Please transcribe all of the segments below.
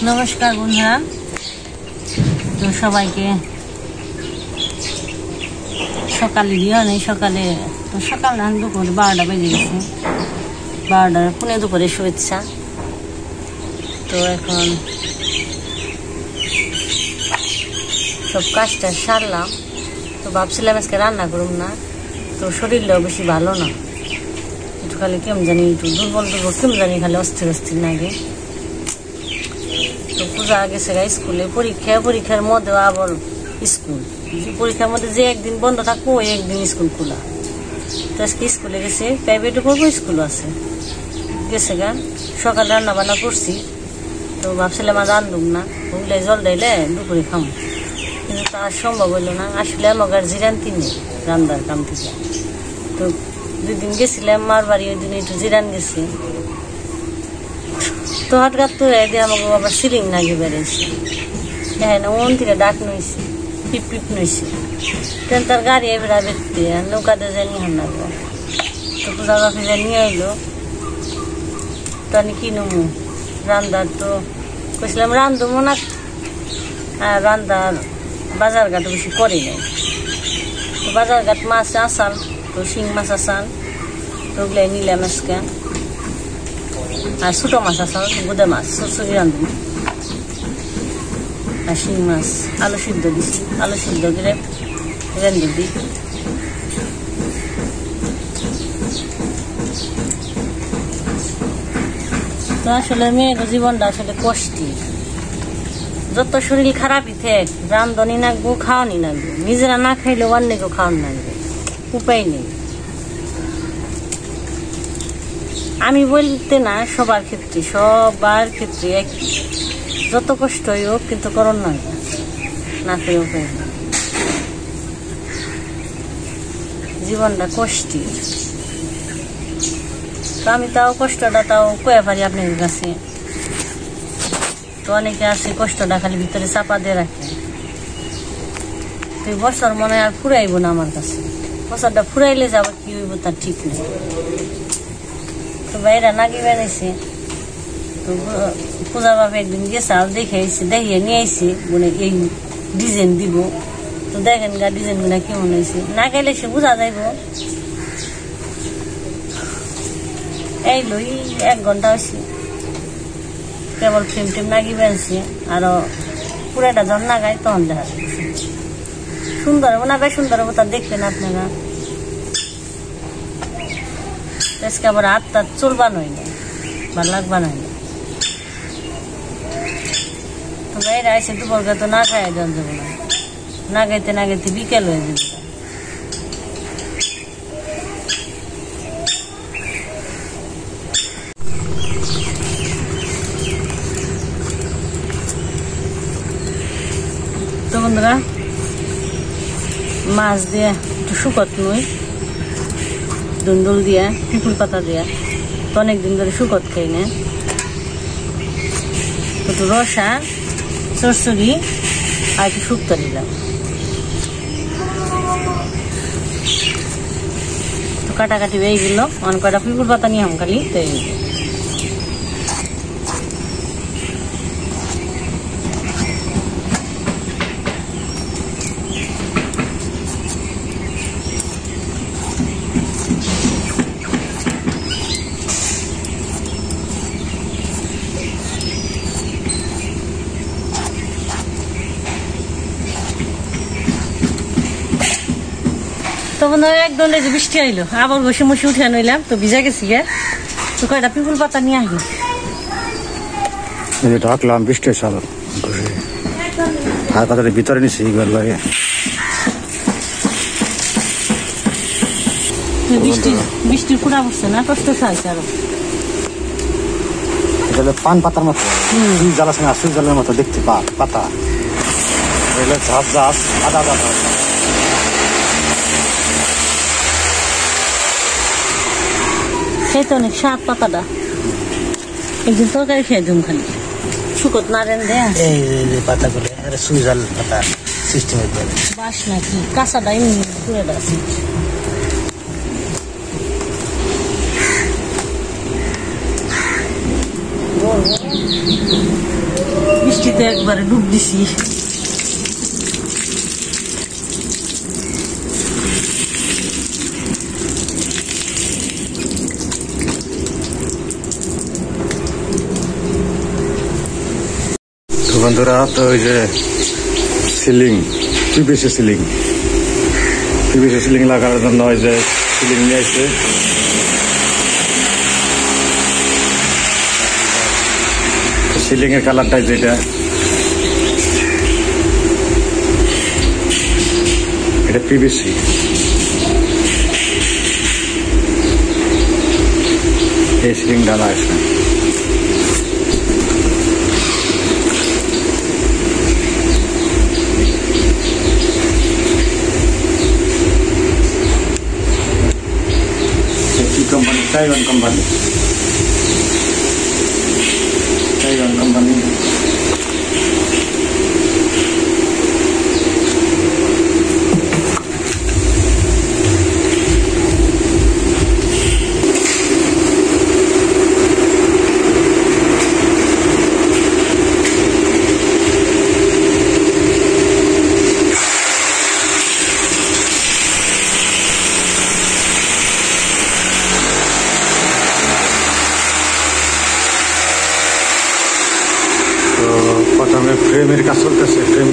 नमस्कार बंधुरा तो सबाइके सकाले दिया नहीं सकाले तो सकाल ना दुपुर 12टा बेजे गेছে 12টা पुने दुपुरे शुभेच्छा तो এখন सब কাজটা সারলাম তো ভাবছিলাম আজকে রান্না করব না তো শরীরটা বেশি ভালো না একটু খালি কেমন জানি একটু দুর্বল কেমন জানি খালি অস্থির অস্থির লাগে तो पूजा गेছে স্কুলে পরীক্ষার মধ্যে আবার স্কুল পরীক্ষার মধ্যে যে একদিন বন্ধ থাকবো ওই একদিন স্কুল খোলা তো আজকে স্কুলে গেছে প্রাইভেটে পড়বো স্কুল আছে গেছে গা সকাল রান্না বান্না করছি তো ভাবছিলাম আজ আনলুম না ওগুলো জল দিলে দুপুরে খাম কিন্তু তা সম্ভব হইলো না আসলে আমার জিরান্তি নেই রান্নার কাম থেকে তো 2 দিন গেছিলাম মার বাড়ি ওই দিন একটু জিরান গেছি तो हटगात तो रह दिया मगो अब सिलिंग नागी बेरेसी है ना ओन तिरे डाक नइसी पिप पिप नइसी तेन तर गाड़ी एबरा बेते नौका दे जानी हमना तो पूजा का फिर नहीं आइलो तनी किनुमु रांदा तो कइसलाम रांदुमु ना रांदा बाजार घाट बेশি করি নাই তো বাজার ঘাট মাছ আসাল তো শিং মাছ আসাল তো ওগুলাই নিলাম আজকে আর ছোট মাছ আসাল গুদা মাছ সরসরি রান্ধুম আর শিং মাছ আলু সিদ্ধ দিছি আলু সিদ্ধ করে রেঁধে দিই তো আসলে মেয়ের জীবনটা আসলে কষ্টি যত শরীর খারাপই থাক রান্ধনি নাগবো খাওয়ানি নাগবো নিজেরা না খাইলে অন্যকেও খাওয়ান নাগবে উপায় নেই আমি বলতে না সবার ক্ষেত্রে এক যত কষ্টই হোক কিন্তু করণ নয় না করে উপায় নেই জীবনটা কষ্টি তো আমি তাও কষ্টটা তাও কয়ে পারি আপনার কাছে তো অনেকে আছে কষ্টটা খালি ভিতরে চাপা দিয়ে রাখে তো বছর মনে আর ফুরাইব না আমার কাছে বছরটা ফুরাইলে যাবো কি হইব তার ঠিক নেই তো বাইরা নাকি বেড়াইছে তো পূজা বাবা একদিন গেছে দেখিয়ে নিয়ে আইসি বলে এই ডিজাইন দিব তো দেখেন গা ডিজাইন গুলা কেমন হয়েছে না গেলে সে বোঝা যাইব এই লই 1 ঘন্টা হয়েছে কেবল ফ্রেম টেম নাগি বেড়াইছে আর পুরাটা জন নাগাই তখন দেখা সুন্দর হবো না বেশ সুন্দর হবো তা দেখবেন আপনারা আজকে আবার হাতটা চলবান হয় না ভালো লাগবান হয় না তো বাইরে আইসে দুপুরকে তো না খাই জন যাবো না গাইতে বিকেল হয়ে যাবে তো বন্ধুরা মাছ দিয়ে একটু শুকত নই দুন্দুল দিয়া পিপুল পাতা দিয়া তো অনেকদিন ধরে শুকত খাই না একটু রসা সরসরি আর একটু শুক্তো দিলাম তো কাটাকাটি হয়ে গেল অনেক কটা পিপুল পাতা নিয়ে খালি তো তখন একদম বৃষ্টি আইলো আবার বসে মসে উঠে নইলাম তো ভিজা গেছি গে তো কয়টা পিপুল পাতা নিয়ে আসি ঢাকলাম বৃষ্টি চাল আর পাতাটা ভিতরে নিছি লাগে বৃষ্টির পুরা পড়ছে না কষ্ট খাইছে আরো পান পাতার মতো সুই জ্বালা না সুই জ্বালের মতো দেখতে পাতা ঝাঁস ঝাঁস আদা আদা খেতে অনেক স্বাদ পাতাটা একদিন তরকারি খেয়ে দিম খালি শুকত না রেন দেয়া এই পাতাগুলো সুই জাল পাতা সিস্টেম বাস নাকি কাঁচাটা এমনি পুরে আছে একবারে ডুব দিছি। বন্ধুরা, তো ওই যে সিলিং, পিভিসি সিলিং লাগানোর জন্য ওই যে সিলিং নিয়ে আসছে। সিলিং এর কালারটা যেটা, এটা পিভিসি। এই সিলিং ডালা আছে। Company Taiwan company. প্রথমে ফ্রেমের কাজ চলতেছে। ফ্রেম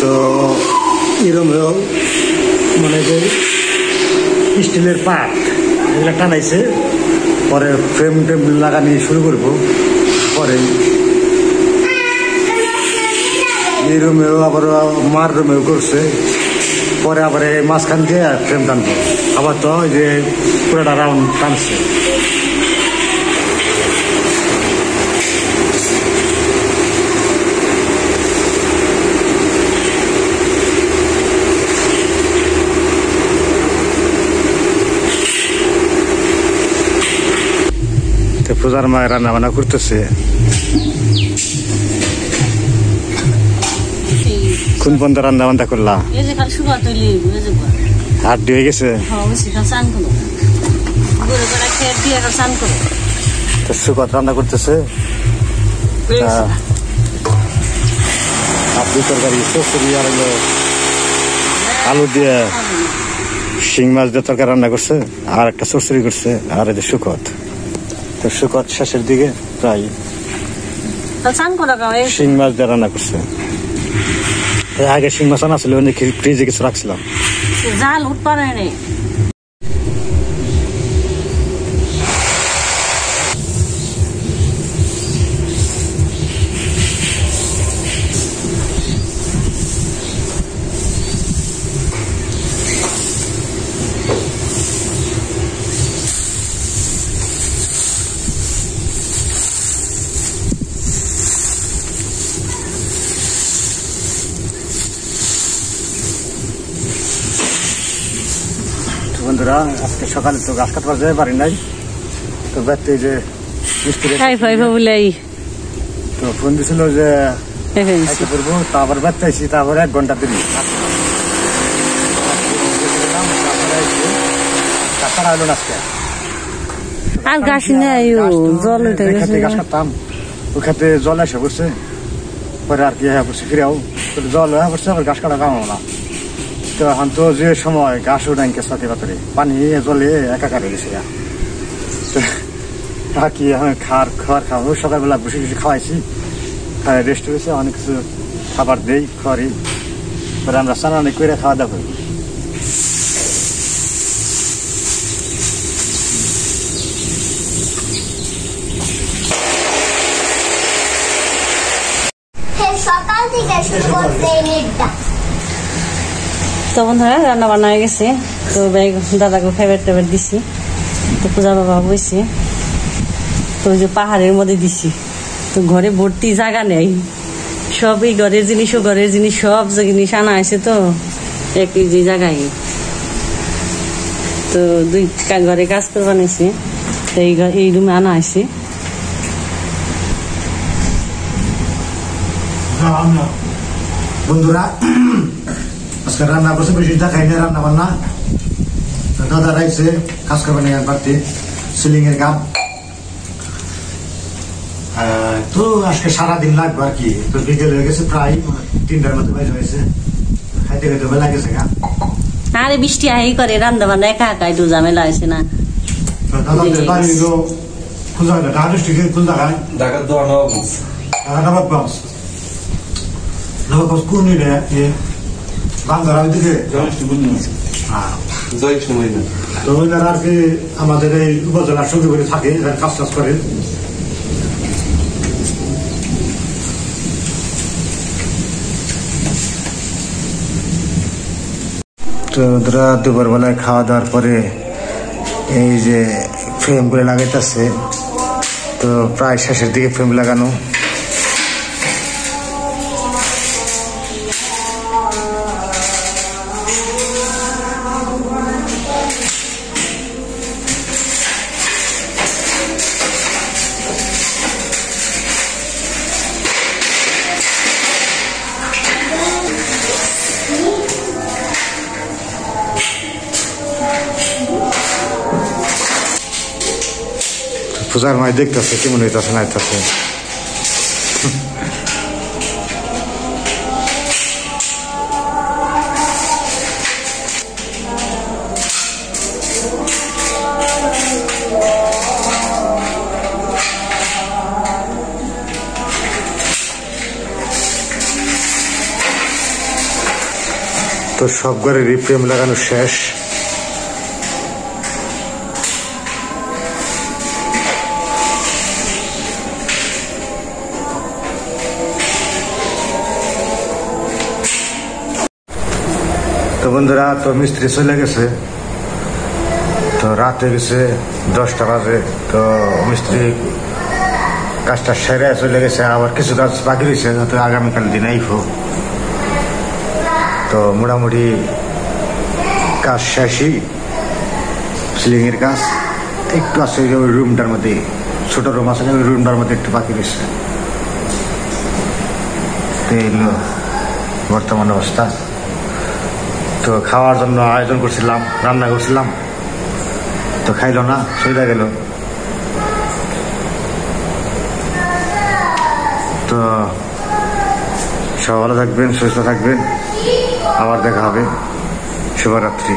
তো এরকম মানে যে স্টিলের পার্ট এগুলো টানাইছে, পরে ফ্রেম লাগানি শুরু করবো। পরে এই রুমেও আবার মার রুমেও করছে, পরে আবার এই মাঝখান দিয়ে ফ্রেম টানবো। আবার তো ওই যে পুরোটা রাউন্ড টানছে। পূজার মায়ের রান্না বান্না করতেছে। কোন পর্যন্ত রান্না বান্না করলা? হাড্ডি হয়ে গেছে। সুকত রান্না করতেছে। তরকারি আর আলু দিয়ে শিং মাছ দিয়ে তরকারি রান্না করছে, আর একটা চরচড়ি করছে, আর এই যে সুকত। তো সুকত শেষের দিকে প্রায় শিং মাছ দিয়ে রান্না করছে। আগে শিং মাছ আনা ছিল, ফ্রিজে কিছু রাখছিলাম। জাল উঠ পারে নেই। বন্ধুরা, আজকে সকালে তো গাছ কাটবার যেতে পারি নাই, তো ব্যক্তি যে মিস্ত্রি তো ফোন দিছিল যে করবো, তারপর ব্যক্তি তারপরে 1 ঘন্টা দিন গাছ কাটতাম। ওই খাতে জল এসে পড়ছে, পরে আর কি হয়ে পড়ছে, ফিরেও জল হয়ে পড়ছে, আবার গাছ কাটা কামাবো না। তো এখন তো যে সময় গাছ উঠাইকে সাথে পাতরে পানি জলে একাকার হয়ে গেছে। কি খাবার খাওয়াবো, সকালবেলা বসে বসে খাওয়াইছি, খাওয়াই রেস্ট হয়েছে, অনেক কিছু খাবার দেই খাওয়ারি, পরে আমরা স্নান করে খাওয়া দাওয়া করি। তো বন্ধুরা, রান্না বান্না হয়ে গেছে। তো দাদাকে খাইবার টাইবার দিছি। তো পূজা বাবা বইছে, তো ওই যে পাহাড়ের মধ্যে দিছি। তো ঘরে ভর্তি জায়গা নেই, সবই ঘরের জিনিস সব জিনিস আনা আছে। তো একই যে জায়গায় তো 2 ঘরে কাজ করবা নিছি, তো এই রুমে আনা আছে। বন্ধুরা, আজকে রান্না করছে, বেশি দেখাই না রান্না বান্না। দাদা রাইছে কাজ করবেন বাড়তি সিলিং এর কাম। তো আজকে সারাদিন লাগবে আর কি। তো বিকেল হয়ে গেছে প্রায় 3টার মতো বাজে হয়েছে, খাইতে খাইতে বেলা গেছে গা। আরে বৃষ্টি আহি করে রান্না বান্না একা একা একটু ঝামেলা হয়েছে না। দাদাদের বাড়ি হলো খুলদা, ঢাকা ডিস্ট্রিক্টের খুলদা গায়, ঢাকা নবাবগঞ্জ। নবাবগঞ্জ কোন বাংলার ওইদিকে। তো ওইনারা আর কি আমাদের এই উপজেলার সঙ্গে করে থাকে, কাজ টাজ করে। তো ওরা দুপুর বেলায় খাওয়া দাওয়ার পরে এই যে ফ্রেম করে লাগাইতেছে। তো প্রায় শেষের দিকে ফ্রেম লাগানো। পূজার মাই দেখতেছে কেমন হইতেছে না হইতেছে। তো সব ঘরে রিফ্রেম লাগানো শেষ। তো বন্ধুরা, তো মিস্ত্রি চলে গেছে। তো রাত হয়ে গেছে 10টা বাজে। তো মিস্ত্রি কাজটা সেরে চলে গেছে। আবার কিছু কাজ বাকি রয়েছে, যাতে আগামীকাল দিন আইফো। তো মোটামুটি কাজ শেষই, সিলিং এর কাজ একটু আছে ওই রুমটার মধ্যে, ছোট রুম আছে ওই রুমটার মধ্যে একটু বাকি রয়েছে। তো এলো বর্তমান অবস্থা। তো খাওয়ার জন্য আয়োজন করছিলাম, রান্না করছিলাম, তো খাইলো না, চলে গেল। তো সব ভালো থাকবেন, সুস্থ থাকবেন, আবার দেখা হবে। শুভরাত্রি।